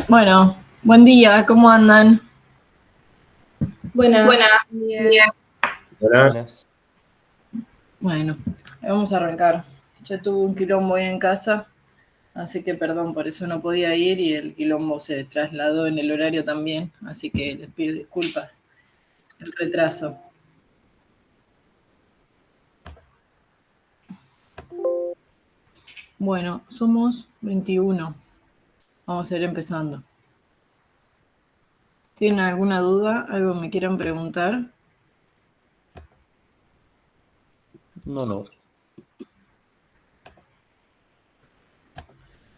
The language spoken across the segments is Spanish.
Bueno, buen día, ¿cómo andan? Buenas. Buenas. Bien. Buenas. Bueno, vamos a arrancar. Ya tuve un quilombo hoy en casa, así que perdón, por eso no podía ir y el quilombo se trasladó en el horario también, así que les pido disculpas. El retraso. Bueno, somos 21. Vamos a ir empezando. ¿Tienen alguna duda? ¿Algo me quieran preguntar? No.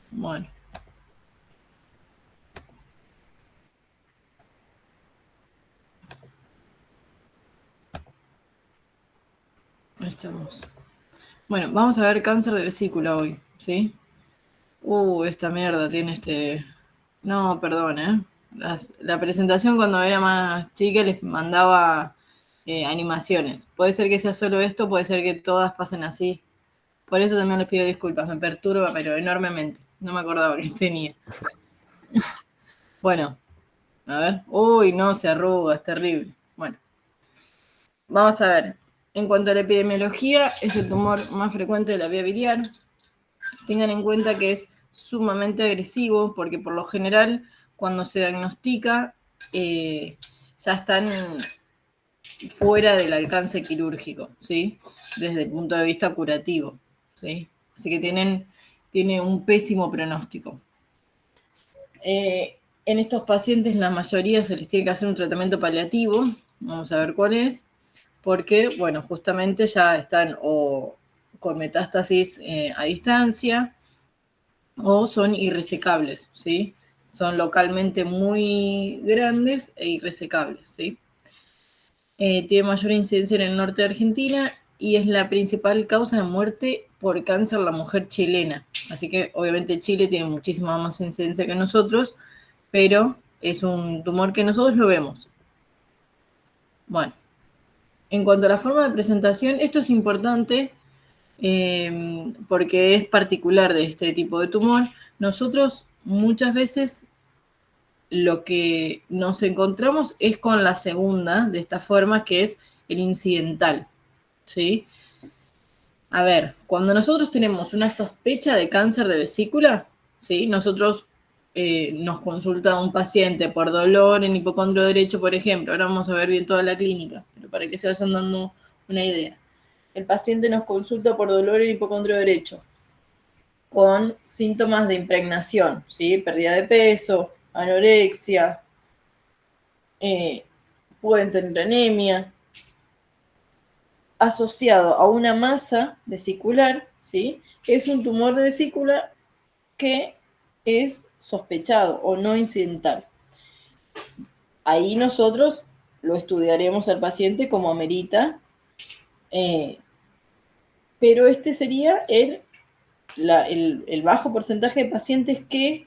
Bueno. Ahí estamos. Bueno, vamos a ver cáncer de vesícula hoy, ¿sí? Esta mierda tiene este... No, perdón, ¿eh? La presentación cuando era más chica les mandaba animaciones. Puede ser que sea solo esto, puede ser que todas pasen así. Por eso también les pido disculpas, me perturba, pero enormemente. No me acordaba que tenía. Bueno, a ver. Uy, no, se arruga, es terrible. Bueno, vamos a ver. En cuanto a la epidemiología, es el tumor más frecuente de la vía biliar. Tengan en cuenta que es sumamente agresivo porque por lo general cuando se diagnostica ya están fuera del alcance quirúrgico, ¿sí? Desde el punto de vista curativo, ¿sí? Así que tiene un pésimo pronóstico. En estos pacientes la mayoría se les tiene que hacer un tratamiento paliativo, vamos a ver cuál es, porque, bueno, justamente ya están o con metástasis a distancia, o son irresecables, ¿sí? Son localmente muy grandes e irresecables, ¿sí? Tiene mayor incidencia en el norte de Argentina y es la principal causa de muerte por cáncer la mujer chilena. Así que obviamente Chile tiene muchísima más incidencia que nosotros, pero es un tumor que nosotros lo vemos. Bueno, en cuanto a la forma de presentación, esto es importante porque es particular de este tipo de tumor. Nosotros muchas veces lo que nos encontramos es con la segunda de esta forma, que es el incidental, ¿sí? A ver, cuando nosotros tenemos una sospecha de cáncer de vesícula, ¿sí? Nosotros nos consulta un paciente por dolor en hipocondrio derecho, por ejemplo. Ahora vamos a ver bien toda la clínica, pero para que se vayan dando una idea. El paciente nos consulta por dolor en hipocondrio derecho con síntomas de impregnación, ¿sí? Pérdida de peso, anorexia, pueden tener anemia, asociado a una masa vesicular, ¿sí? Es un tumor de vesícula que es sospechado o no incidental. Ahí nosotros lo estudiaremos al paciente como amerita, pero este sería el bajo porcentaje de pacientes que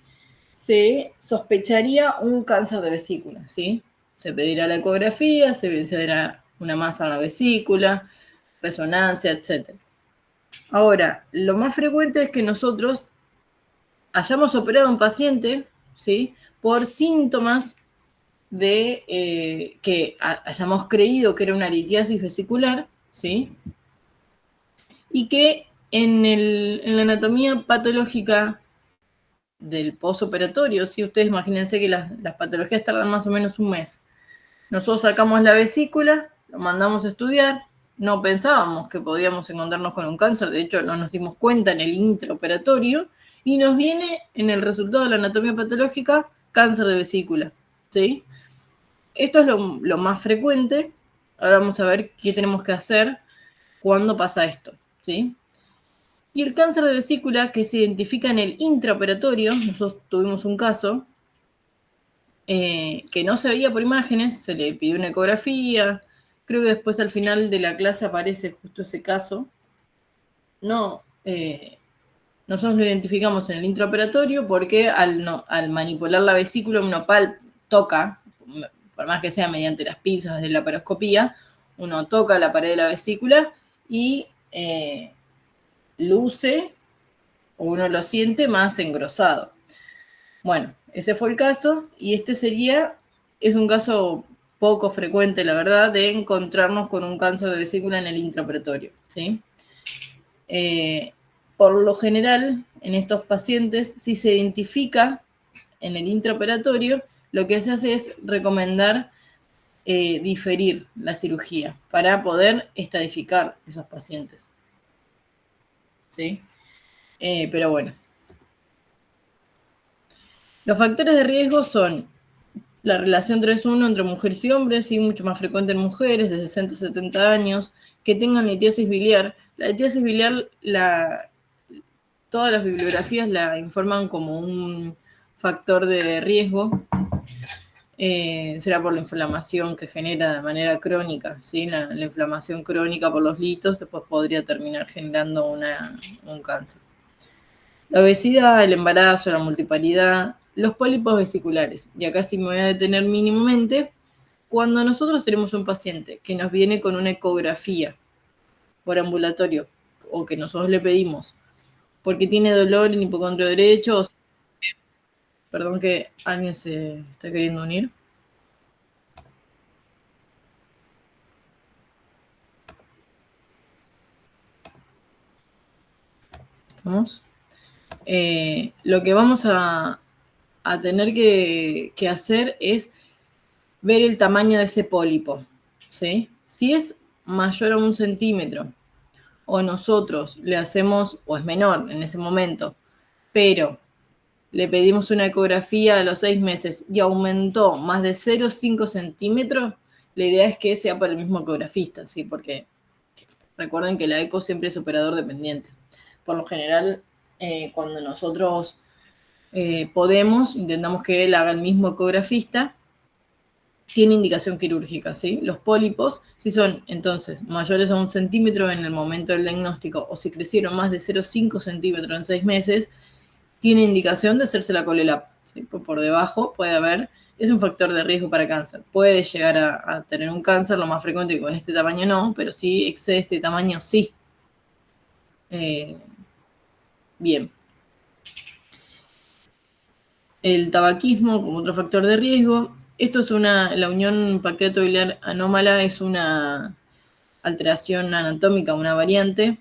se sospecharía un cáncer de vesícula, ¿sí? Se pedirá la ecografía, se verá una masa en la vesícula, resonancia, etc. Ahora, lo más frecuente es que nosotros hayamos operado a un paciente, ¿sí? Por síntomas de que hayamos creído que era una litiasis vesicular, ¿sí? Y que en la anatomía patológica del posoperatorio, ¿sí? Ustedes imagínense que las patologías tardan más o menos un mes. Nosotros sacamos la vesícula, lo mandamos a estudiar, no pensábamos que podíamos encontrarnos con un cáncer, de hecho no nos dimos cuenta en el intraoperatorio, y nos viene en el resultado de la anatomía patológica cáncer de vesícula, ¿sí? Esto es lo más frecuente. Ahora vamos a ver qué tenemos que hacer cuando pasa esto, ¿sí? Y el cáncer de vesícula que se identifica en el intraoperatorio, nosotros tuvimos un caso que no se veía por imágenes, se le pidió una ecografía, creo que después al final de la clase aparece justo ese caso. No, nosotros lo identificamos en el intraoperatorio porque al manipular la vesícula uno toca, por más que sea mediante las pinzas de la laparoscopía, uno toca la pared de la vesícula y luce o uno lo siente más engrosado. Bueno, ese fue el caso, y este es un caso poco frecuente, la verdad, de encontrarnos con un cáncer de vesícula en el intraoperatorio, ¿sí? Por lo general, en estos pacientes, si se identifica en el intraoperatorio, lo que se hace es recomendar diferir la cirugía para poder estadificar esos pacientes, ¿sí? Pero bueno. Los factores de riesgo son la relación 3:1 entre mujeres y hombres, y mucho más frecuente en mujeres de 60 a 70 años, que tengan litiasis biliar. La litiasis biliar, todas las bibliografías la informan como un factor de riesgo. Será por la inflamación que genera de manera crónica, ¿sí? La inflamación crónica por los litos después podría terminar generando un cáncer. La obesidad, el embarazo, la multiparidad, los pólipos vesiculares. Y acá sí me voy a detener mínimamente. Cuando nosotros tenemos un paciente que nos viene con una ecografía por ambulatorio o que nosotros le pedimos porque tiene dolor en hipocondrio derecho, perdón que alguien se está queriendo unir. ¿Estamos? Lo que vamos a tener que hacer es ver el tamaño de ese pólipo, ¿sí? Si es mayor a 1 centímetro o nosotros le hacemos, o es menor en ese momento, pero le pedimos una ecografía a los 6 meses y aumentó más de 0,5 centímetros, la idea es que sea para el mismo ecografista, ¿sí? Porque recuerden que la eco siempre es operador dependiente. Por lo general, cuando nosotros podemos, intentamos que él haga el mismo ecografista, tiene indicación quirúrgica, ¿sí? Los pólipos, si son entonces mayores a 1 centímetro en el momento del diagnóstico o si crecieron más de 0,5 centímetros en 6 meses, tiene indicación de hacerse la Colelap, ¿sí? Por debajo puede haber, es un factor de riesgo para cáncer. Puede llegar a tener un cáncer, lo más frecuente que con este tamaño no, pero si excede este tamaño, sí. Bien. El tabaquismo como otro factor de riesgo. Esto es la unión pancreato-biliar anómala es una alteración anatómica, una variante,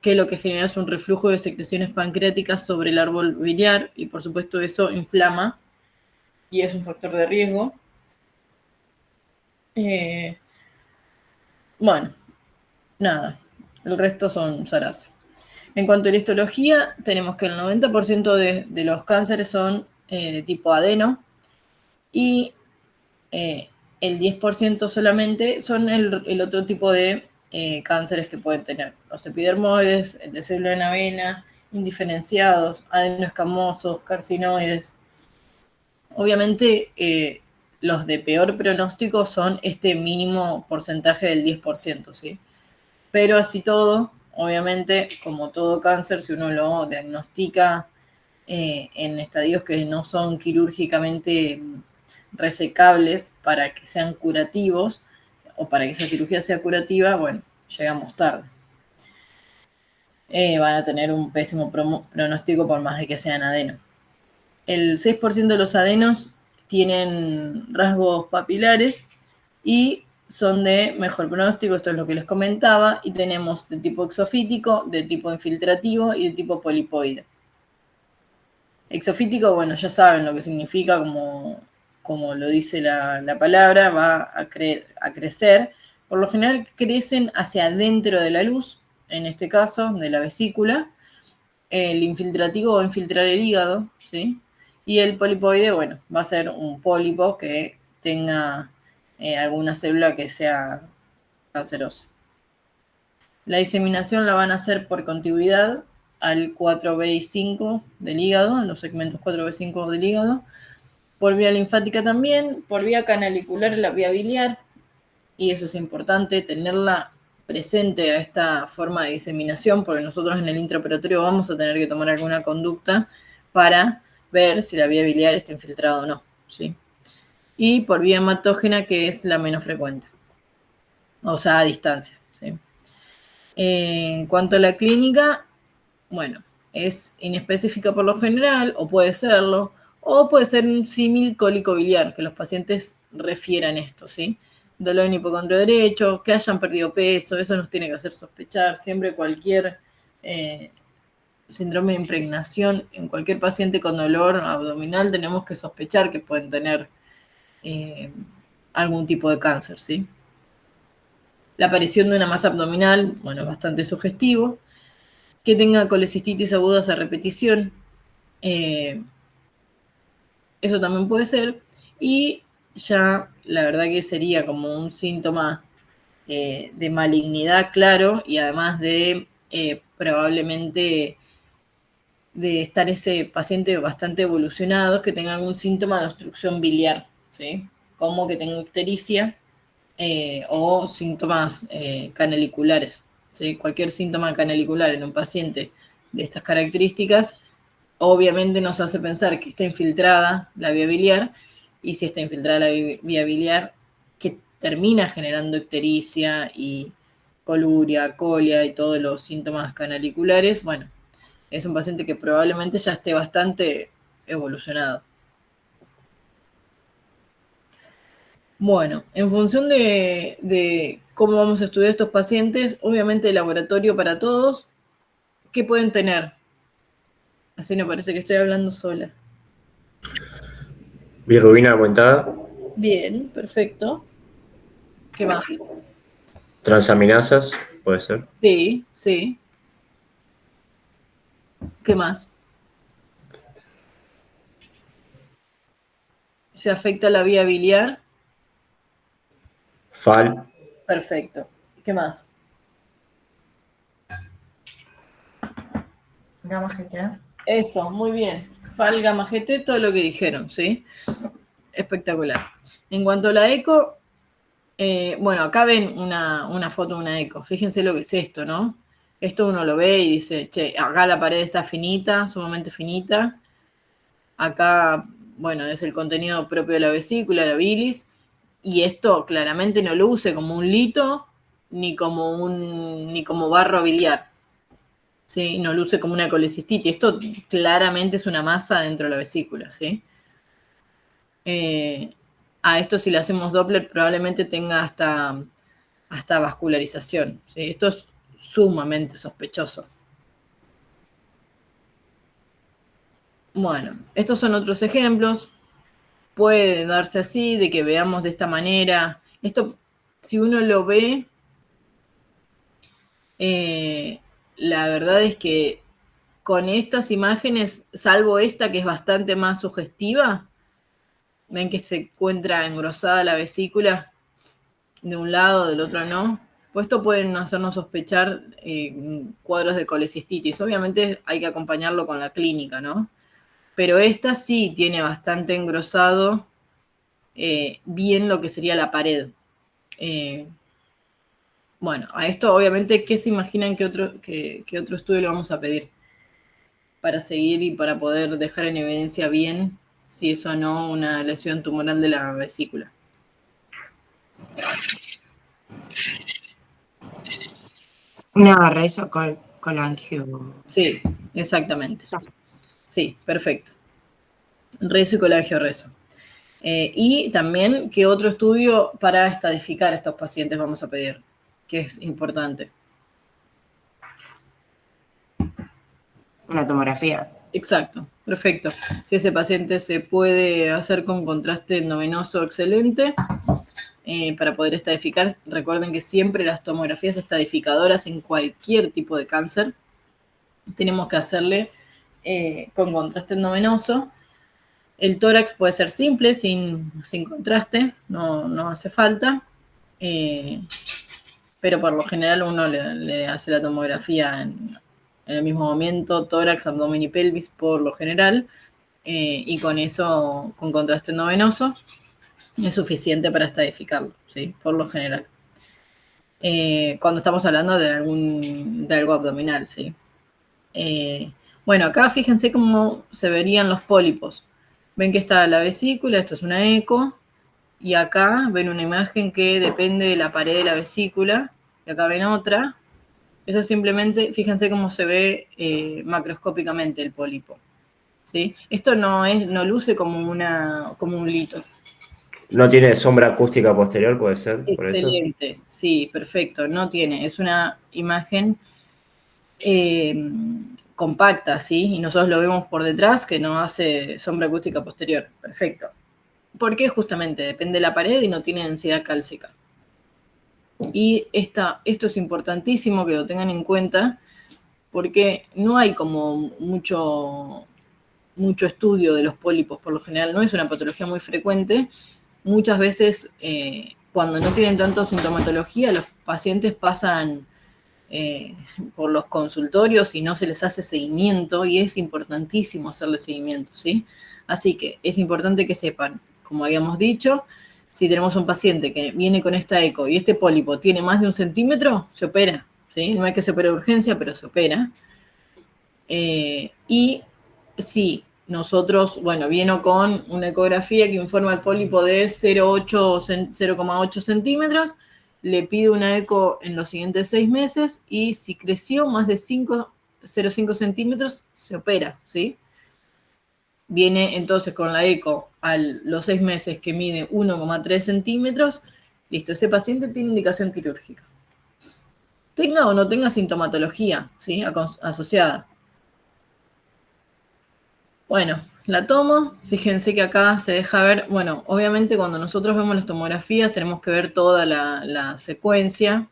que lo que genera es un reflujo de secreciones pancreáticas sobre el árbol biliar y por supuesto eso inflama y es un factor de riesgo. Bueno, nada, el resto son zaraza. En cuanto a la histología, tenemos que el 90% de los cánceres son de tipo adeno y el 10% solamente son el otro tipo de cánceres que pueden tener. Los epidermoides, el de célula en avena, indiferenciados, adenoescamosos, carcinoides. Obviamente, los de peor pronóstico son este mínimo porcentaje del 10%, ¿sí? Pero así todo, obviamente, como todo cáncer, si uno lo diagnostica en estadios que no son quirúrgicamente resecables para que sean curativos o para que esa cirugía sea curativa, bueno, llegamos tarde. Van a tener un pésimo pronóstico por más de que sean adenos. El 6% de los adenos tienen rasgos papilares y son de mejor pronóstico, esto es lo que les comentaba, y tenemos de tipo exofítico, de tipo infiltrativo y de tipo polipoide. Exofítico, bueno, ya saben lo que significa, como lo dice la palabra, va a crecer. Por lo general crecen hacia adentro de la luz, en este caso, de la vesícula. El infiltrativo va a infiltrar el hígado, ¿sí? Y el polipoide, bueno, va a ser un pólipo que tenga alguna célula que sea cancerosa. La diseminación la van a hacer por contigüidad al 4B y 5 del hígado, en los segmentos 4B y 5 del hígado, por vía linfática también, por vía canalicular la vía biliar, y eso es importante tenerla presente a esta forma de diseminación, porque nosotros en el intraoperatorio vamos a tener que tomar alguna conducta para ver si la vía biliar está infiltrada o no, ¿sí? Y por vía hematógena, que es la menos frecuente, o sea, a distancia, ¿sí? En cuanto a la clínica, bueno, es inespecífica por lo general, o puede serlo, O puede ser un símil cólico biliar, que los pacientes refieran esto, ¿sí? Dolor en hipocondrio derecho, que hayan perdido peso, eso nos tiene que hacer sospechar. Siempre cualquier síndrome de impregnación en cualquier paciente con dolor abdominal tenemos que sospechar que pueden tener algún tipo de cáncer, ¿sí? La aparición de una masa abdominal, bueno, es bastante sugestivo. Que tenga colecistitis agudas a repetición, eso también puede ser. Y ya la verdad que sería como un síntoma de malignidad, claro, y además de probablemente de estar ese paciente bastante evolucionado que tenga algún síntoma de obstrucción biliar, ¿sí? Como que tenga ictericia o síntomas canaliculares, ¿sí? Cualquier síntoma canalicular en un paciente de estas características obviamente nos hace pensar que está infiltrada la vía biliar, y si está infiltrada la vía biliar, que termina generando ictericia y coluria, colia y todos los síntomas canaliculares, bueno, es un paciente que probablemente ya esté bastante evolucionado. Bueno, en función de cómo vamos a estudiar estos pacientes, obviamente el laboratorio para todos, ¿qué pueden tener? Así me parece que estoy hablando sola. Bilirrubina aumentada. Bien, perfecto. ¿Qué más? Transaminasas, puede ser. Sí, sí. ¿Qué más? ¿Se afecta la vía biliar? FAL. Perfecto. ¿Qué más? Gamma GT. Eso, muy bien. FAL, gamma GT, todo lo que dijeron, ¿sí? Espectacular. En cuanto a la eco, bueno, acá ven una foto de una eco. Fíjense lo que es esto, ¿no? Esto uno lo ve y dice, che, acá la pared está finita, sumamente finita. Acá, bueno, es el contenido propio de la vesícula, la bilis. Y esto claramente no luce como un lito ni como barro biliar. ¿Sí? No luce como una colecistitis. Esto claramente es una masa dentro de la vesícula, ¿sí? A esto si le hacemos Doppler probablemente tenga hasta vascularización, ¿sí? Esto es sumamente sospechoso. Bueno, estos son otros ejemplos. Puede darse así, de que veamos de esta manera. Esto, si uno lo ve, la verdad es que con estas imágenes, salvo esta que es bastante más sugestiva, ven que se encuentra engrosada la vesícula de un lado, del otro no. Pues esto pueden hacernos sospechar cuadros de colecistitis. Obviamente hay que acompañarlo con la clínica, ¿no? Pero esta sí tiene bastante engrosado bien lo que sería la pared. Bueno, a esto obviamente, ¿qué se imaginan que otro estudio le vamos a pedir? Para seguir y para poder dejar en evidencia bien si es o no una lesión tumoral de la vesícula. Una reso colangio. Sí, exactamente. Sí, perfecto. Rezo y colagio rezo. Y también, ¿qué otro estudio para estadificar a estos pacientes vamos a pedir? Que es importante. Una tomografía. Exacto, perfecto. Si ese paciente se puede hacer con contraste endovenoso excelente para poder estadificar, recuerden que siempre las tomografías estadificadoras en cualquier tipo de cáncer tenemos que hacerle con contraste endovenoso. El tórax puede ser simple, sin contraste, no hace falta, pero por lo general uno le hace la tomografía en el mismo momento, tórax, abdomen y pelvis por lo general, y con eso, con contraste endovenoso, es suficiente para estadificarlo, ¿sí? Por lo general. Cuando estamos hablando de algo abdominal, ¿sí? Bueno, acá fíjense cómo se verían los pólipos. Ven que está la vesícula, esto es una eco, y acá ven una imagen que depende de la pared de la vesícula, y acá ven otra. Eso simplemente, fíjense cómo se ve macroscópicamente el pólipo. ¿sí? Esto no luce como un lito. No tiene sombra acústica posterior, puede ser, por eso. Excelente, sí, perfecto. No tiene, es una imagen compacta, ¿sí? Y nosotros lo vemos por detrás, que no hace sombra acústica posterior. Perfecto. Porque justamente depende de la pared y no tiene densidad cálcica. Y esto es importantísimo que lo tengan en cuenta, porque no hay como mucho estudio de los pólipos, por lo general no es una patología muy frecuente. Muchas veces, cuando no tienen tanto sintomatología, los pacientes pasan por los consultorios y no se les hace seguimiento, y es importantísimo hacerle seguimiento, ¿sí? Así que es importante que sepan, como habíamos dicho, si tenemos un paciente que viene con esta eco y este pólipo tiene más de 1 centímetro, se opera, ¿sí? No hay que se opere de urgencia, pero se opera. Y si nosotros, bueno, viene con una ecografía que informa el pólipo de 0,8 centímetros, le pido una eco en los siguientes 6 meses y si creció más de 0,5 centímetros, se opera, ¿sí? Viene entonces con la eco a los 6 meses que mide 1,3 centímetros, listo, ese paciente tiene indicación quirúrgica. Tenga o no tenga sintomatología, ¿sí? Asociada. Bueno, la tomo, fíjense que acá se deja ver, bueno, obviamente cuando nosotros vemos las tomografías tenemos que ver toda la secuencia.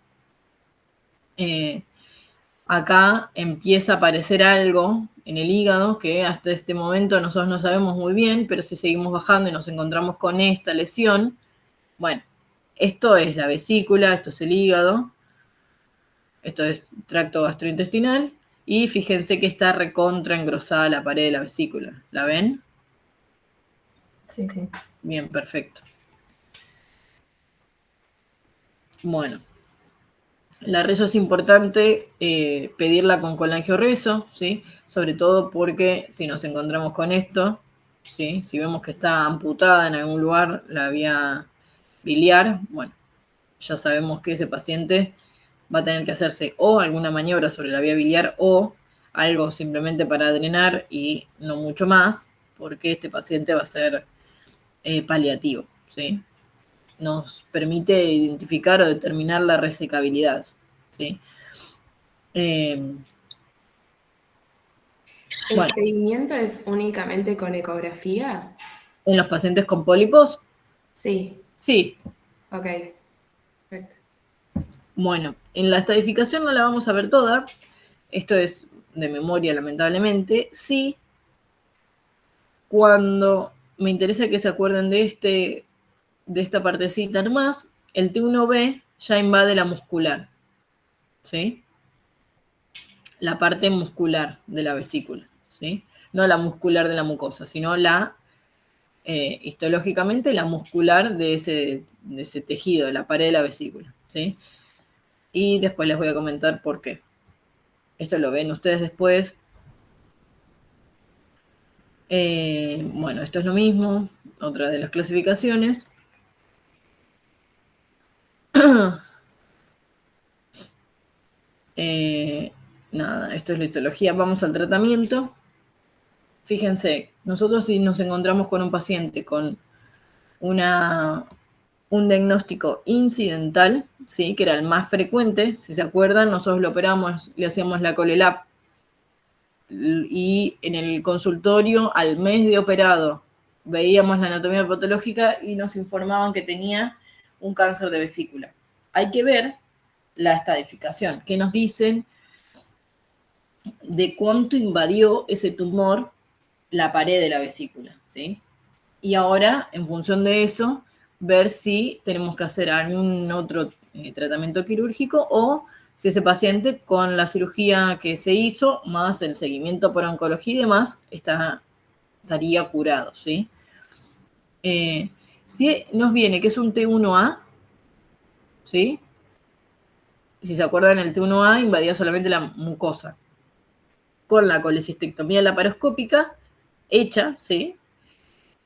Acá empieza a aparecer algo en el hígado que hasta este momento nosotros no sabemos muy bien, pero si seguimos bajando y nos encontramos con esta lesión, bueno, esto es la vesícula, esto es el hígado, esto es tracto gastrointestinal, y fíjense que está recontra engrosada la pared de la vesícula. ¿La ven? Sí, sí. Bien, perfecto. Bueno, la reso es importante pedirla con colangioreso, ¿sí? Sobre todo porque si nos encontramos con esto, ¿sí? Si vemos que está amputada en algún lugar la vía biliar, bueno, ya sabemos que ese paciente va a tener que hacerse o alguna maniobra sobre la vía biliar o algo simplemente para drenar y no mucho más, porque este paciente va a ser paliativo, ¿sí? Nos permite identificar o determinar la resecabilidad, ¿sí? ¿El Bueno, seguimiento es únicamente con ecografía? en los pacientes con pólipos, Sí, sí. ok. Perfecto. Bueno, en la estadificación no la vamos a ver toda. Esto es de memoria, lamentablemente. Sí, cuando me interesa que se acuerden de esta partecita nomás, el T1B ya invade la muscular, ¿sí? La parte muscular de la vesícula, ¿sí? No la muscular de la mucosa, sino histológicamente la muscular de ese tejido, de la pared de la vesícula, ¿sí? Y después les voy a comentar por qué. Esto lo ven ustedes después. Bueno, esto es lo mismo, otra de las clasificaciones. Nada, esto es la histología. Vamos al tratamiento. Fíjense, nosotros si nos encontramos con un paciente con un diagnóstico incidental, ¿sí? Que era el más frecuente, si se acuerdan, nosotros lo operamos, le hacíamos la ColeLab y en el consultorio al mes de operado veíamos la anatomía patológica y nos informaban que tenía un cáncer de vesícula. Hay que ver la estadificación, que nos dicen de cuánto invadió ese tumor la pared de la vesícula, ¿sí? Y ahora, en función de eso, ver si tenemos que hacer algún otro tratamiento quirúrgico o si ese paciente con la cirugía que se hizo, más el seguimiento por oncología y demás, estaría curado, ¿sí? Si nos viene que es un T1A, ¿sí? Si se acuerdan, el T1A invadía solamente la mucosa. Con la colecistectomía laparoscópica hecha, ¿sí?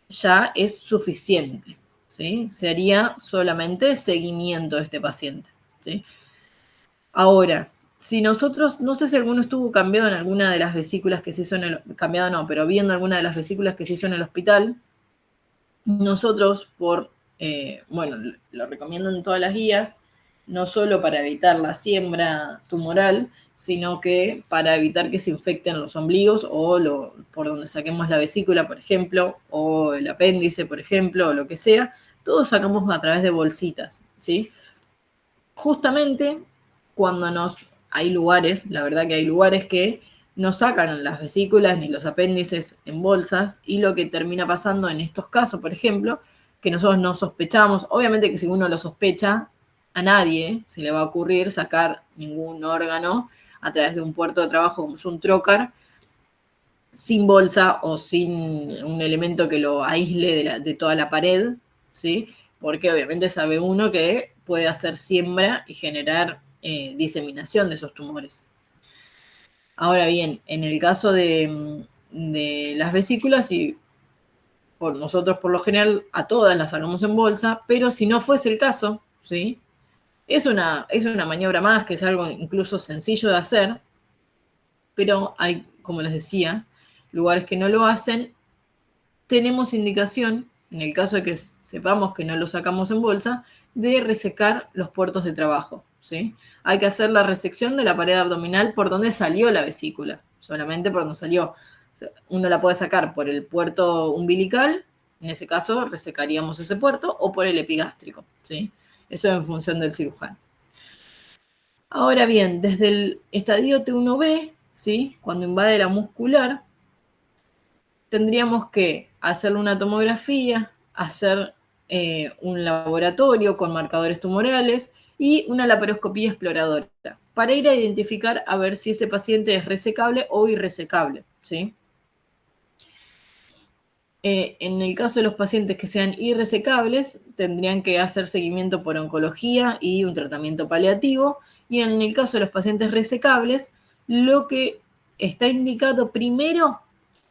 Ya es suficiente, ¿sí? Se haría solamente seguimiento de este paciente, ¿sí? Ahora, si nosotros, no sé si alguno estuvo cambiado en alguna de las vesículas que se hizo en el, cambiado no, pero viendo alguna de las vesículas que se hizo en el hospital, nosotros bueno, lo recomiendo en todas las guías, no solo para evitar la siembra tumoral, sino que para evitar que se infecten los ombligos o por donde saquemos la vesícula, por ejemplo, o el apéndice, por ejemplo, o lo que sea, todos sacamos a través de bolsitas, ¿sí? Justamente cuando hay lugares, la verdad que hay lugares que no sacan las vesículas ni los apéndices en bolsas, y lo que termina pasando en estos casos, por ejemplo, que nosotros no sospechamos, obviamente que si uno lo sospecha, a nadie se le va a ocurrir sacar ningún órgano a través de un puerto de trabajo como es un trocar, sin bolsa o sin un elemento que lo aísle de toda la pared, ¿sí? Porque obviamente sabe uno que puede hacer siembra y generar diseminación de esos tumores. Ahora bien, en el caso de las vesículas, y nosotros por lo general a todas las sacamos en bolsa, pero si no fuese el caso, ¿sí? Es una maniobra más, que es algo incluso sencillo de hacer, pero hay, como les decía, lugares que no lo hacen. Tenemos indicación, en el caso de que sepamos que no lo sacamos en bolsa, de resecar los puertos de trabajo, ¿sí? Hay que hacer la resección de la pared abdominal por donde salió la vesícula, solamente por donde salió. Uno la puede sacar por el puerto umbilical, en ese caso resecaríamos ese puerto, o por el epigástrico, ¿sí? Eso en función del cirujano. Ahora bien, desde el estadio T1B, ¿sí? Cuando invade la muscular, tendríamos que hacerle una tomografía, hacer un laboratorio con marcadores tumorales y una laparoscopía exploradora para ir a identificar a ver si ese paciente es resecable o irresecable, ¿sí? En el caso de los pacientes que sean irresecables, tendrían que hacer seguimiento por oncología y un tratamiento paliativo, y en el caso de los pacientes resecables, lo que está indicado primero.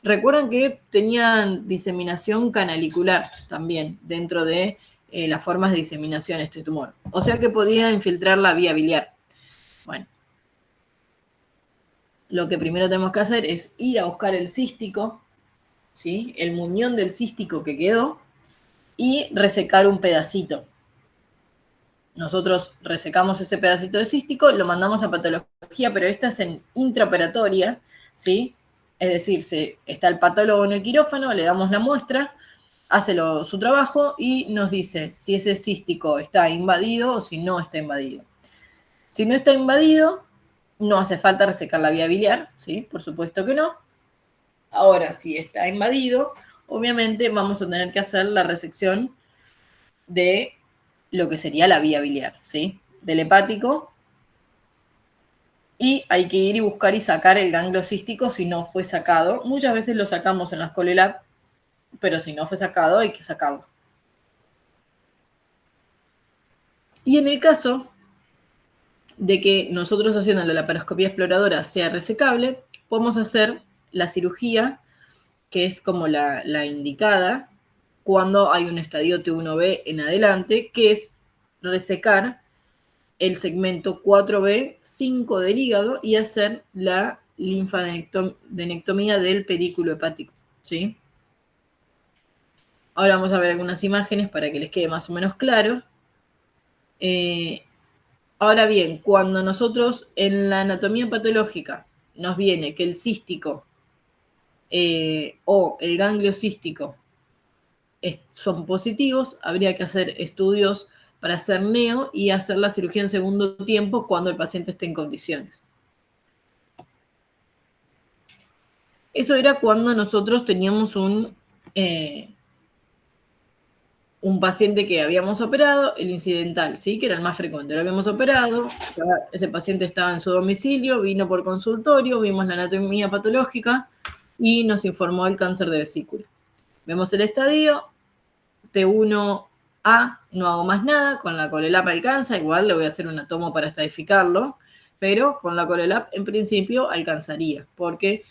Recuerdan que tenían diseminación canalicular también dentro de las formas de diseminación de este tumor. O sea que podía infiltrar la vía biliar. Bueno, lo que primero tenemos que hacer es ir a buscar el cístico, ¿sí? El muñón del cístico que quedó, y resecar un pedacito. Nosotros resecamos ese pedacito de cístico, lo mandamos a patología, pero esta es en intraoperatoria, ¿sí? Es decir, está el patólogo en el quirófano, le damos la muestra, hace su trabajo y nos dice si ese cístico está invadido o si no está invadido. Si no está invadido, no hace falta resecar la vía biliar, ¿sí? Por supuesto que no. Ahora, si está invadido, obviamente vamos a tener que hacer la resección de lo que sería la vía biliar, ¿sí? Del hepático. Y hay que ir y buscar y sacar el ganglio cístico si no fue sacado. Muchas veces lo sacamos en las Colelab, pero si no fue sacado, hay que sacarlo. Y en el caso de que nosotros haciendo la laparoscopía exploradora sea resecable, podemos hacer la cirugía, que es como la indicada, cuando hay un estadio T1B en adelante, que es resecar el segmento 4B5 del hígado y hacer la linfadenectomía del pedículo hepático, ¿sí? Ahora vamos a ver algunas imágenes para que les quede más o menos claro. Ahora bien, cuando nosotros en la anatomía patológica nos viene que el cístico o el ganglio cístico son positivos, habría que hacer estudios para hacer neo y hacer la cirugía en segundo tiempo cuando el paciente esté en condiciones. Eso era cuando nosotros teníamos un paciente que habíamos operado, el incidental, ¿sí? Que era el más frecuente. Lo habíamos operado, ese paciente estaba en su domicilio, vino por consultorio, vimos la anatomía patológica y nos informó del cáncer de vesícula. Vemos el estadio, T1A, no hago más nada, con la Colelab alcanza, igual le voy a hacer una tomo para estadificarlo, pero con la Colelab en principio alcanzaría, porque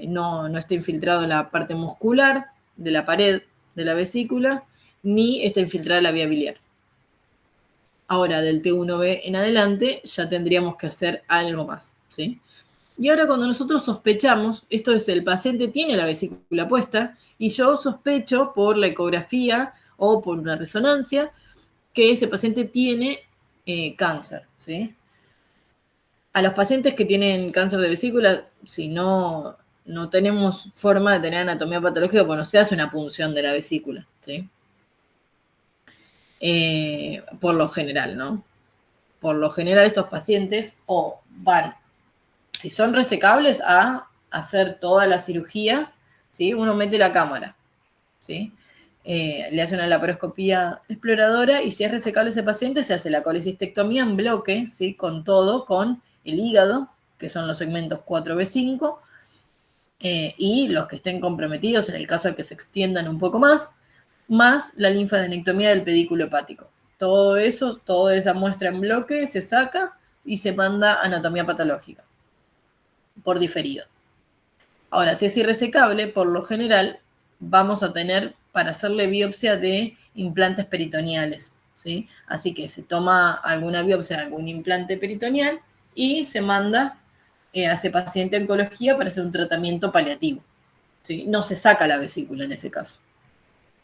no está infiltrado en la parte muscular de la pared de la vesícula, ni está infiltrada la vía biliar. Ahora, del T1B en adelante, ya tendríamos que hacer algo más, ¿sí? Y ahora cuando nosotros sospechamos, esto es, el paciente tiene la vesícula puesta y yo sospecho por la ecografía o por una resonancia que ese paciente tiene cáncer, ¿sí? A los pacientes que tienen cáncer de vesícula, si no tenemos forma de tener anatomía patológica, pues no se hace una punción de la vesícula, ¿sí? Por lo general, ¿no? Por lo general estos pacientes o van, si son resecables, a hacer toda la cirugía, ¿sí? Uno mete la cámara, ¿sí? Le hace una laparoscopía exploradora y si es resecable ese paciente, se hace la colecistectomía en bloque, ¿sí? Con todo, con el hígado, que son los segmentos 4B5, y los que estén comprometidos en el caso de que se extiendan un poco más la linfadenectomía del pedículo hepático. Todo eso, toda esa muestra en bloque se saca y se manda a anatomía patológica por diferido. Ahora, si es irresecable, por lo general vamos a tener para hacerle biopsia de implantes peritoneales, ¿sí? Así que se toma alguna biopsia de algún implante peritoneal y se manda a ese paciente a oncología para hacer un tratamiento paliativo, ¿sí? No se saca la vesícula en ese caso,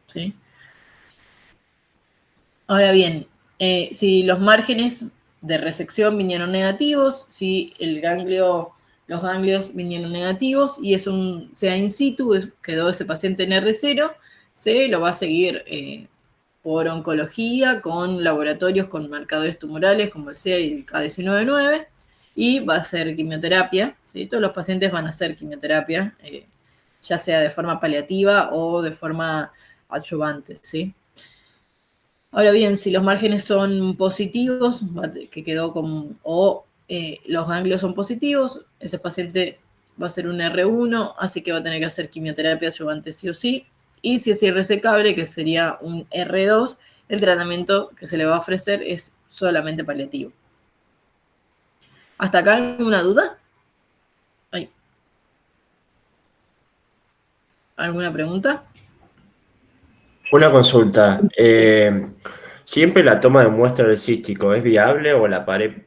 ¿sí? Ahora bien, si los márgenes de resección vinieron negativos, si los ganglios vinieron negativos y sea in situ, quedó ese paciente en R0, se lo va a seguir por oncología con laboratorios con marcadores tumorales como el CEA y el K199 y va a hacer quimioterapia, ¿sí? Todos los pacientes van a hacer quimioterapia, ya sea de forma paliativa o de forma adyuvante, ¿sí? Ahora bien, si los márgenes son positivos, que quedó los ganglios son positivos, ese paciente va a ser un R1, así que va a tener que hacer quimioterapia adyuvante sí o sí. Y si es irresecable, que sería un R2, el tratamiento que se le va a ofrecer es solamente paliativo. ¿Hasta acá alguna duda? ¿Alguna pregunta? Una consulta. ¿Siempre la toma de muestra del cístico es viable o la pared?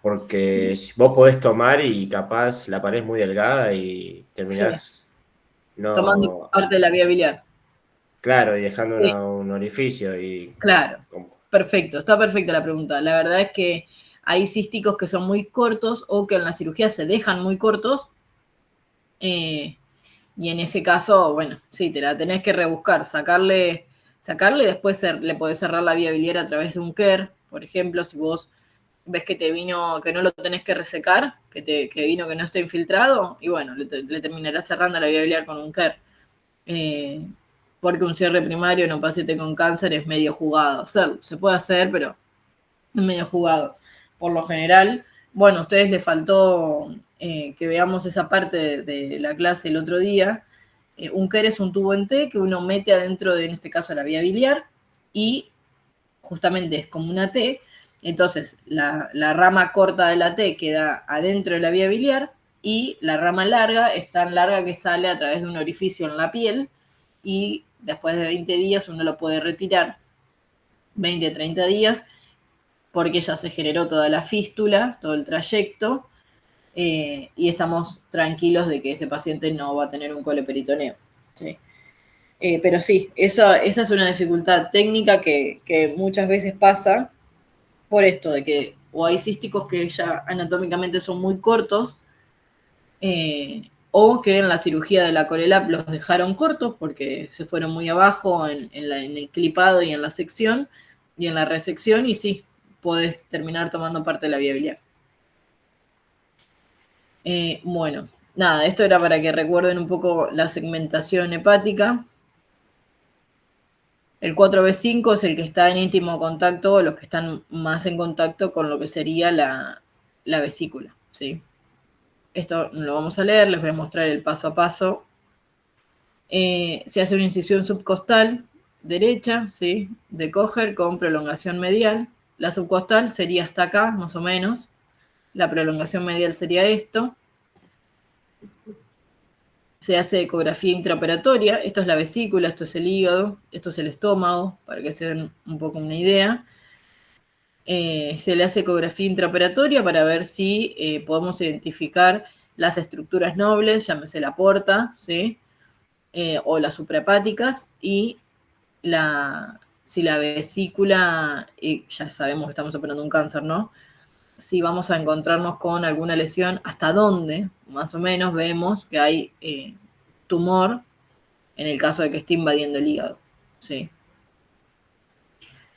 Porque vos podés tomar y capaz la pared es muy delgada y terminás Tomando no. parte de la vía biliar. Claro, y dejando Sí. un orificio y. Claro, perfecto, está perfecta la pregunta. La verdad es que hay císticos que son muy cortos o que en la cirugía se dejan muy cortos. Y en ese caso, bueno, sí, te la tenés que rebuscar, sacarle y después le podés cerrar la vía biliar a través de un KER. Por ejemplo, si vos ves que te vino, que no lo tenés que resecar, que vino que no está infiltrado, y bueno, le terminarás cerrando la vía biliar con un KER. Porque un cierre primario en un paciente con cáncer es medio jugado hacerlo. Se puede hacer, pero es medio jugado. Por lo general, bueno, a ustedes les faltó que veamos esa parte de la clase el otro día. Un KER es un tubo en T que uno mete adentro de, en este caso, la vía biliar y justamente es como una T. Entonces, la rama corta de la T queda adentro de la vía biliar y la rama larga es tan larga que sale a través de un orificio en la piel y después de 20 días uno lo puede retirar, 20, 30 días, porque ya se generó toda la fístula, todo el trayecto, y estamos tranquilos de que ese paciente no va a tener un coleperitoneo, ¿sí? Pero sí, esa es una dificultad técnica que muchas veces pasa por esto de que o hay císticos que ya anatómicamente son muy cortos, o que en la cirugía de la Colelap los dejaron cortos porque se fueron muy abajo en el clipado y en la sección y en la resección, y sí, podés terminar tomando parte de la vía biliar. Bueno, nada, esto era para que recuerden un poco la segmentación hepática. El 4B5 es el que está en íntimo contacto, los que están más en contacto con lo que sería la vesícula, ¿sí? Esto lo vamos a leer, les voy a mostrar el paso a paso. Se hace una incisión subcostal derecha, ¿sí? De Kocher con prolongación medial. La subcostal sería hasta acá, más o menos. La prolongación medial sería esto. Se hace ecografía intraoperatoria. Esto es la vesícula, esto es el hígado, esto es el estómago, para que se den un poco una idea. Se le hace ecografía intraoperatoria para ver si podemos identificar las estructuras nobles, llámese la porta, ¿sí? O las suprahepáticas, y si la vesícula, ya sabemos que estamos operando un cáncer, ¿no? Si vamos a encontrarnos con alguna lesión, hasta dónde, más o menos, vemos que hay tumor en el caso de que esté invadiendo el hígado, ¿sí?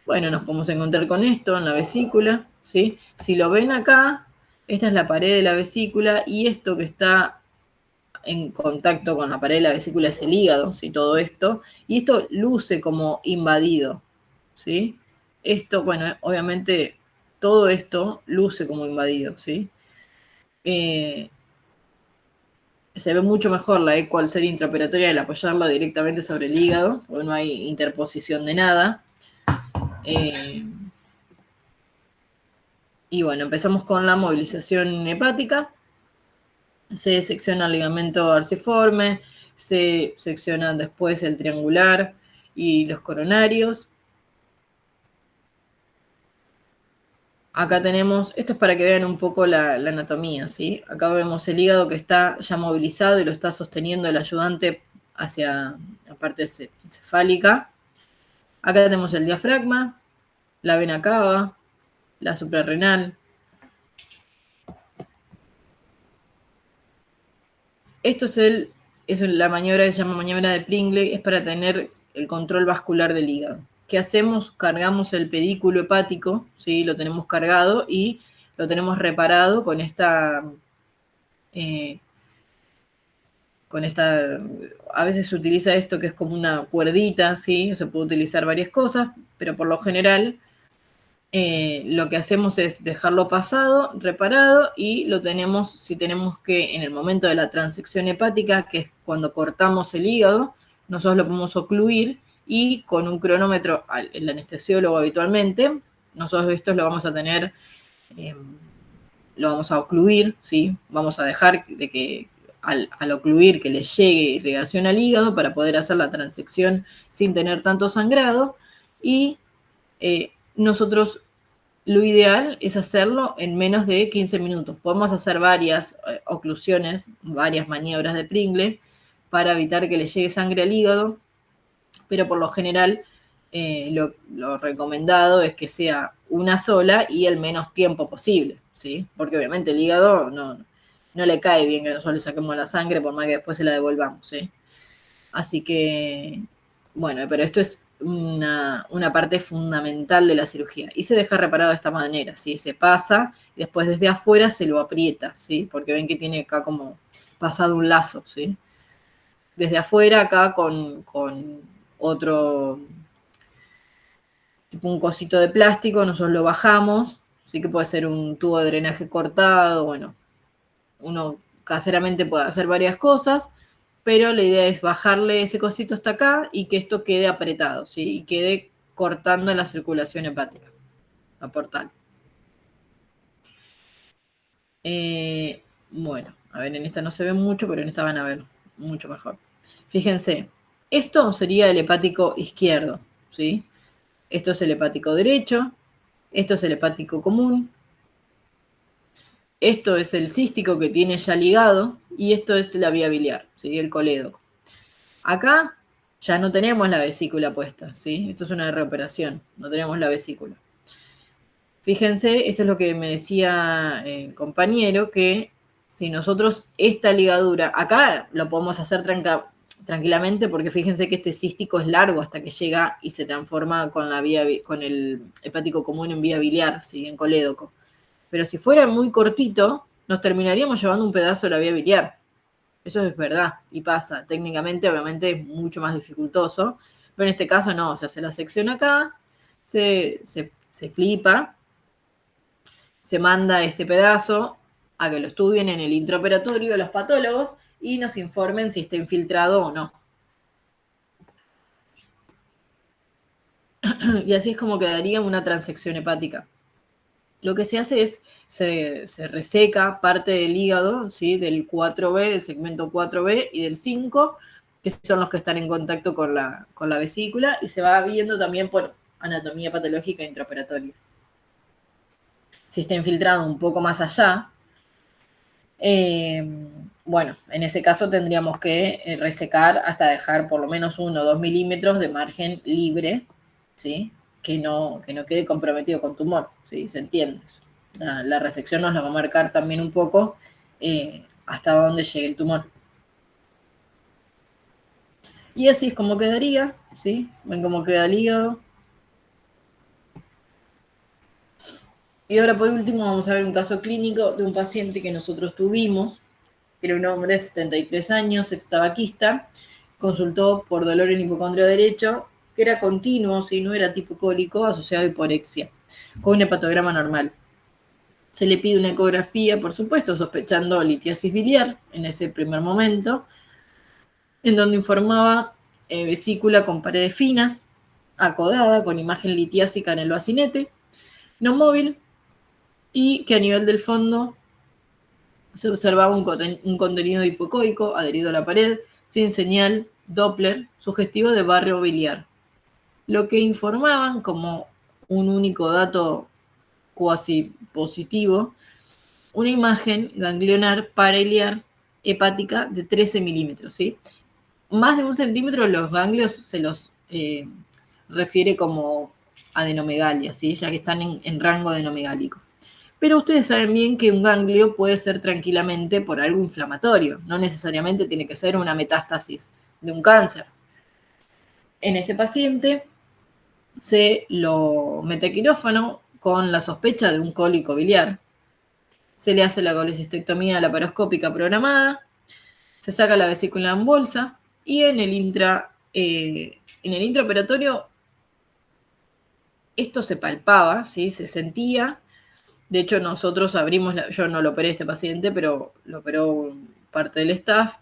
Bueno, nos podemos encontrar con esto en la vesícula, ¿sí? Si lo ven acá, esta es la pared de la vesícula y esto que está en contacto con la pared de la vesícula es el hígado, ¿sí? Todo esto. Y esto luce como invadido, ¿sí? Esto, bueno, obviamente todo esto luce como invadido, ¿sí? Se ve mucho mejor la eco al ser intraoperatoria al apoyarla directamente sobre el hígado, porque no hay interposición de nada. Y bueno, empezamos con la movilización hepática. Se secciona el ligamento arciforme, se secciona después el triangular y los coronarios. Acá tenemos, esto es para que vean un poco la anatomía, ¿sí? Acá vemos el hígado que está ya movilizado y lo está sosteniendo el ayudante hacia la parte encefálica. Acá tenemos el diafragma, la vena cava, la suprarrenal. Esto es la maniobra que se llama maniobra de Pringle, es para tener el control vascular del hígado. ¿Qué hacemos? Cargamos el pedículo hepático, ¿sí? Lo tenemos cargado y lo tenemos reparado con esta, a veces se utiliza esto que es como una cuerdita, ¿sí? Se puede utilizar varias cosas, pero por lo general lo que hacemos es dejarlo pasado, reparado, y lo tenemos, si tenemos que, en el momento de la transección hepática, que es cuando cortamos el hígado, nosotros lo podemos ocluir y con un cronómetro, el anestesiólogo habitualmente, nosotros esto lo vamos a tener, lo vamos a ocluir, ¿sí? Vamos a dejar de que al ocluir que le llegue irrigación al hígado para poder hacer la transección sin tener tanto sangrado, y nosotros lo ideal es hacerlo en menos de 15 minutos. Podemos hacer varias oclusiones, varias maniobras de Pringle para evitar que le llegue sangre al hígado, pero por lo general lo recomendado es que sea una sola y el menos tiempo posible, ¿sí? Porque obviamente el hígado no le cae bien que nosotros le saquemos la sangre por más que después se la devolvamos, ¿sí? Así que, bueno, pero esto es una parte fundamental de la cirugía. Y se deja reparado de esta manera, ¿sí? Se pasa y después desde afuera se lo aprieta, ¿sí? Porque ven que tiene acá como pasado un lazo, ¿sí? Desde afuera acá con otro, tipo un cosito de plástico, nosotros lo bajamos, ¿sí? Que puede ser un tubo de drenaje cortado, bueno, uno caseramente puede hacer varias cosas, pero la idea es bajarle ese cosito hasta acá y que esto quede apretado, ¿sí? Y quede cortando la circulación hepática, la portal. Bueno, a ver, en esta no se ve mucho, pero en esta van a ver mucho mejor. Fíjense, esto sería el hepático izquierdo, ¿sí? Esto es el hepático derecho, esto es el hepático común, esto es el cístico que tiene ya ligado y esto es la vía biliar, ¿sí? El colédoco. Acá ya no tenemos la vesícula puesta, ¿sí? Esto es una reoperación, no tenemos la vesícula. Fíjense, esto es lo que me decía el compañero, que si nosotros esta ligadura, acá lo podemos hacer tranquilamente porque fíjense que este cístico es largo hasta que llega y se transforma con el hepático común en vía biliar, ¿sí? En colédoco. Pero si fuera muy cortito, nos terminaríamos llevando un pedazo de la vía biliar. Eso es verdad y pasa. Técnicamente, obviamente, es mucho más dificultoso, pero en este caso no. O sea, se la secciona acá, se clipa, se manda este pedazo a que lo estudien en el intraoperatorio los patólogos y nos informen si está infiltrado o no. Y así es como quedaría una transección hepática. Lo que se hace es, se reseca parte del hígado, ¿sí? Del 4B, del segmento 4B y del 5, que son los que están en contacto con la vesícula, y se va viendo también por anatomía patológica intraoperatoria. si está infiltrado un poco más allá, bueno, en ese caso tendríamos que resecar hasta dejar por lo menos 1 o 2 milímetros de margen libre, ¿sí? Que no quede comprometido con tumor, ¿sí? ¿Se entiende? La resección nos la va a marcar también un poco hasta dónde llegue el tumor. Y así es como quedaría, ¿sí? Ven cómo queda el hígado. Y ahora por último vamos a ver un caso clínico de un paciente que nosotros tuvimos. Era un hombre de 73 años, extabaquista, consultó por dolor en hipocondrio derecho, que era continuo, si no era tipo cólico, asociado a hiporexia, con un hepatograma normal. Se le pide una ecografía, por supuesto, sospechando litiasis biliar en ese primer momento, en donde informaba vesícula con paredes finas, acodada, con imagen litiásica en el bacinete, no móvil, y que a nivel del fondo se observaba un contenido hipocoico adherido a la pared, sin señal Doppler, sugestivo de barrio biliar. Lo que informaban como un único dato cuasi positivo, una imagen ganglionar paraliar hepática de 13 milímetros, ¿sí? Más de 1 centímetro los ganglios se los refiere como adenomegalia, ¿sí? Ya que están en rango adenomegálico. Pero ustedes saben bien que un ganglio puede ser tranquilamente por algo inflamatorio, no necesariamente tiene que ser una metástasis de un cáncer. En este paciente se lo mete a quirófano con la sospecha de un cólico biliar, se le hace la colecistectomía laparoscópica programada, se saca la vesícula en bolsa y en el intraoperatorio esto se palpaba, ¿sí? Se sentía. De hecho, nosotros abrimos, yo no lo operé a este paciente, pero lo operó parte del staff.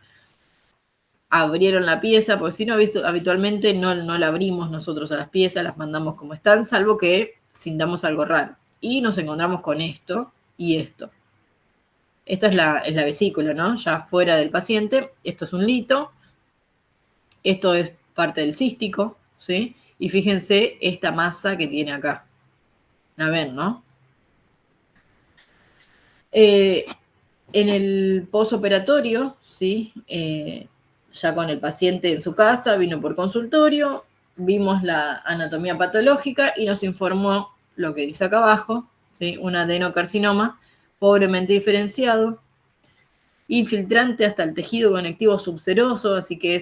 Abrieron la pieza, porque si no, habitualmente no la abrimos nosotros a las piezas, las mandamos como están, salvo que sintamos algo raro. Y nos encontramos con esto y esto. Esta es la vesícula, ¿no? Ya fuera del paciente. Esto es un lito. Esto es parte del cístico, ¿sí? Y fíjense esta masa que tiene acá. La ven, ¿no? En el posoperatorio, ¿sí? Ya con el paciente en su casa, vino por consultorio, vimos la anatomía patológica y nos informó lo que dice acá abajo, ¿sí? Un adenocarcinoma pobremente diferenciado, infiltrante hasta el tejido conectivo subseroso, así que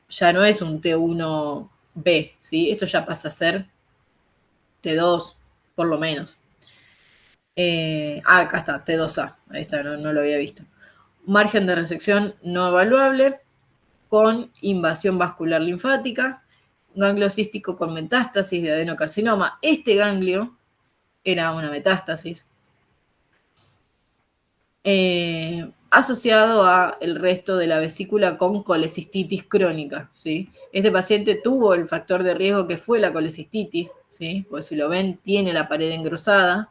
ya no es un T1B, ¿sí? Esto ya pasa a ser T2, por lo menos. Acá está, T2A, ahí está, no lo había visto. Margen de resección no evaluable, con invasión vascular linfática, ganglio cístico con metástasis de adenocarcinoma. Este ganglio era una metástasis. Asociado a el resto de la vesícula con colecistitis crónica, ¿sí? Este paciente tuvo el factor de riesgo que fue la colecistitis, ¿sí? Porque si lo ven, tiene la pared engrosada,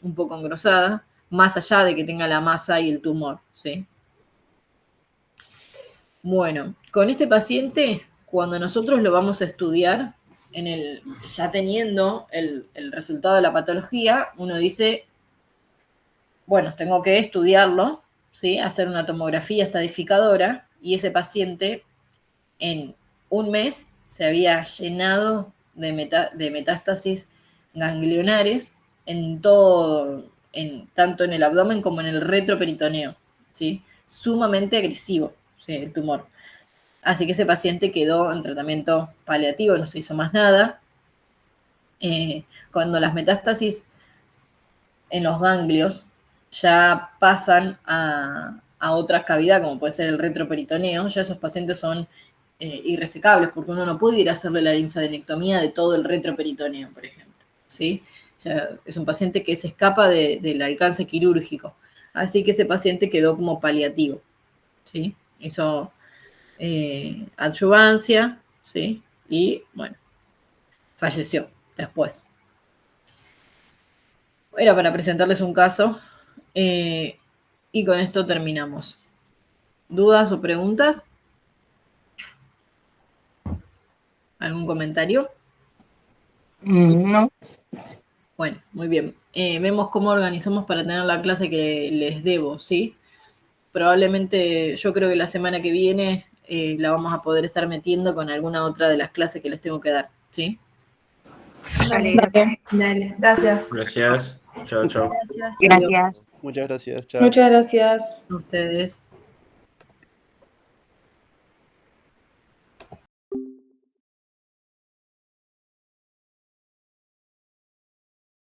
un poco engrosada, más allá de que tenga la masa y el tumor, ¿sí? Bueno, con este paciente, cuando nosotros lo vamos a estudiar, ya teniendo el resultado de la patología, uno dice, bueno, tengo que estudiarlo, ¿sí? Hacer una tomografía estadificadora, y ese paciente en un mes se había llenado de metástasis ganglionares en todo, tanto en el abdomen como en el retroperitoneo, ¿sí? Sumamente agresivo, ¿sí? El tumor. Así que ese paciente quedó en tratamiento paliativo, no se hizo más nada. Cuando las metástasis en los ganglios ya pasan a otra cavidad, como puede ser el retroperitoneo, ya esos pacientes son irresecables, porque uno no puede ir a hacerle la linfadenectomía de todo el retroperitoneo, por ejemplo, ¿sí? Ya es un paciente que se escapa del alcance quirúrgico. Así que ese paciente quedó como paliativo, ¿sí? Hizo adyuvancia, ¿sí? Y, bueno, falleció después. Era para presentarles un caso y con esto terminamos. ¿Dudas o preguntas? ¿Algún comentario? No. Bueno, muy bien. Vemos cómo organizamos para tener la clase que les debo, ¿sí? Probablemente yo creo que la semana que viene la vamos a poder estar metiendo con alguna otra de las clases que les tengo que dar, ¿sí? Dale, gracias. Dale, gracias. Gracias. Chao, chao. Gracias. Gracias. Muchas gracias, chao. Muchas gracias. A ustedes.